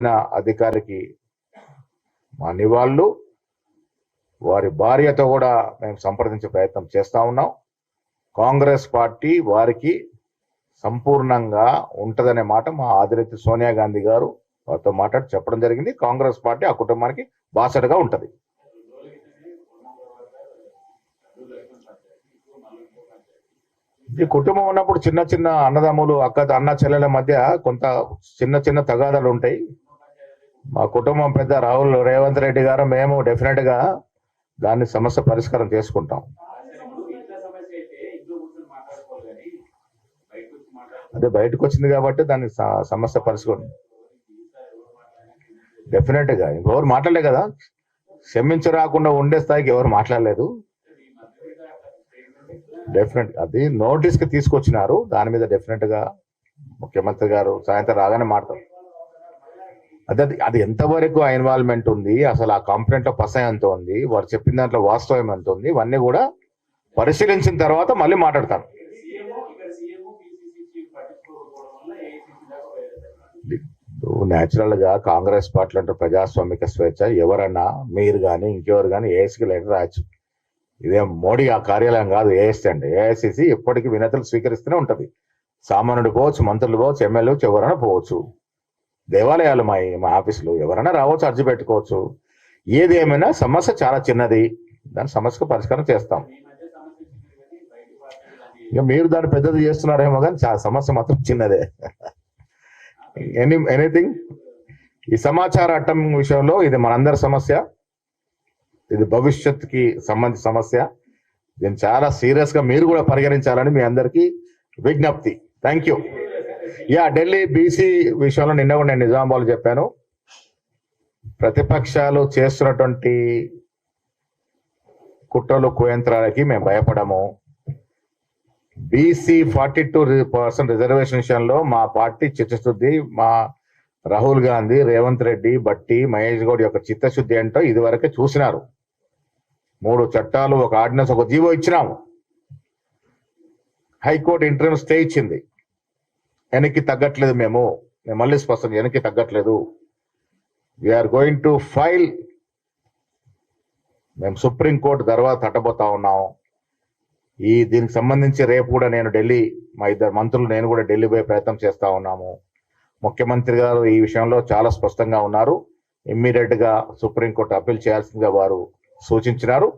అధికారికి మా నివాళులు. వారి భార్యతో కూడా మేము సంప్రదించే ప్రయత్నం చేస్తా ఉన్నాం. కాంగ్రెస్ పార్టీ వారికి సంపూర్ణంగా ఉంటదనే మాట మా ఆదిరెత్తి సోనియా గాంధీ గారు వారితో మాట్లాడి చెప్పడం జరిగింది. కాంగ్రెస్ పార్టీ ఆ కుటుంబానికి బాసటగా ఉంటది. ఈ కుటుంబం ఉన్నప్పుడు చిన్న చిన్న అన్నదమ్ములు అన్న చెల్లెల మధ్య కొంత చిన్న చిన్న తగాదాలు ఉంటాయి. మా కుటుంబం పెద్ద రాహుల్ రేవంత్ రెడ్డి గారు మేము డెఫినెట్ గా దాన్ని సమస్య పరిష్కారం చేసుకుంటాం. అదే బయటకు వచ్చింది కాబట్టి దాన్ని సమస్య పరిష్కారం డెఫినెట్ గా ఇంకెవరు మాట్లాడలే కదా. క్షమించరాకుండా ఉండే స్థాయికి ఎవరు మాట్లాడలేదు. డెఫినెట్ అది నోటీస్ కి తీసుకొచ్చినారు. దాని మీద డెఫినెట్ గా ముఖ్యమంత్రి గారు సాయంత్రం రాగానే మాట్లాడతారు. అది ఎంతవరకు ఆ ఇన్వాల్వ్మెంట్ ఉంది, అసలు ఆ కంప్లైంట్ లో పస ఎంత ఉంది, వారు చెప్పిన దాంట్లో వాస్తవం ఎంత ఉంది, ఇవన్నీ కూడా పరిశీలించిన తర్వాత మళ్ళీ మాట్లాడతాను. న్యాచురల్ గా కాంగ్రెస్ పార్టీ అంటే ప్రజాస్వామిక స్వేచ్ఛ. ఎవరన్నా మీరు కానీ ఇంకెవరు కానీ ఏఎస్కి లెటర్ రాయచ్చు. ఇదేం మోడీ ఆ కార్యాలయం కాదు ఏఎస్సీ అంటే. ఏఐసిసి ఎప్పటికీ వినతులు స్వీకరిస్తూనే ఉంటది. సామాన్యుడు పోవచ్చు, మంత్రులు పోవచ్చు, ఎమ్మెల్యేలు ఎవరైనా పోవచ్చు, దేవాలయాలు మా ఆఫీసులు ఎవరైనా రావచ్చు, అర్జీ పెట్టుకోవచ్చు. ఏది ఏమైనా సమస్య చాలా చిన్నది, దాని సమస్యకు పరిష్కారం చేస్తాం. ఇక మీరు దాన్ని పెద్దది చేస్తున్నారేమో కానీ సమస్య మాత్రం చిన్నదే. ఎనీథింగ్ ఈ సమాచార అట్టం విషయంలో ఇది మనందరి సమస్య. ఇది భవిష్యత్తుకి సంబంధించిన సమస్య. దీన్ని చాలా సీరియస్ గా మీరు కూడా పరిగణించాలని మీ అందరికీ విజ్ఞప్తి. Thank you. ఢిల్లీ బీసీ విషయంలో నిన్న కూడా నేను నిజామాబాద్ చెప్పాను. ప్రతిపక్షాలు చేస్తున్నటువంటి కుట్రలు కుయంత్రాలకి మేము భయపడము. బీసీ 42% రిజర్వేషన్ విషయంలో మా పార్టీ చిత్తశుద్ధి, మా రాహుల్ గాంధీ, రేవంత్ రెడ్డి, బట్టి, మహేష్ గౌడ్ యొక్క చిత్తశుద్ధి ఏంటో ఇదివరకే చూసినారు. 3 చట్టాలు, ఒక ఆర్డినెన్స్, ఒక జీవో ఇచ్చినాము. హైకోర్టు ఇంటర్వ్యూ స్టే ఇచ్చింది. వెనక్కి తగ్గట్లేదు. మేము మళ్ళీ స్పష్టం వెనక్కి తగ్గట్లేదు. We are going to file. మేము సుప్రీంకోర్టు తర్వాత తట్టబోతా ఉన్నాం. దీనికి సంబంధించి రేపు కూడా నేను ఢిల్లీ, మా 2 మంత్రులు నేను కూడా ఢిల్లీ పోయే ప్రయత్నం చేస్తా ఉన్నాము. ముఖ్యమంత్రి గారు ఈ విషయంలో చాలా స్పష్టంగా ఉన్నారు. ఇమ్మీడియట్ గా సుప్రీంకోర్టు అప్పీల్ చేయాల్సిందిగా వారు సూచించినారు.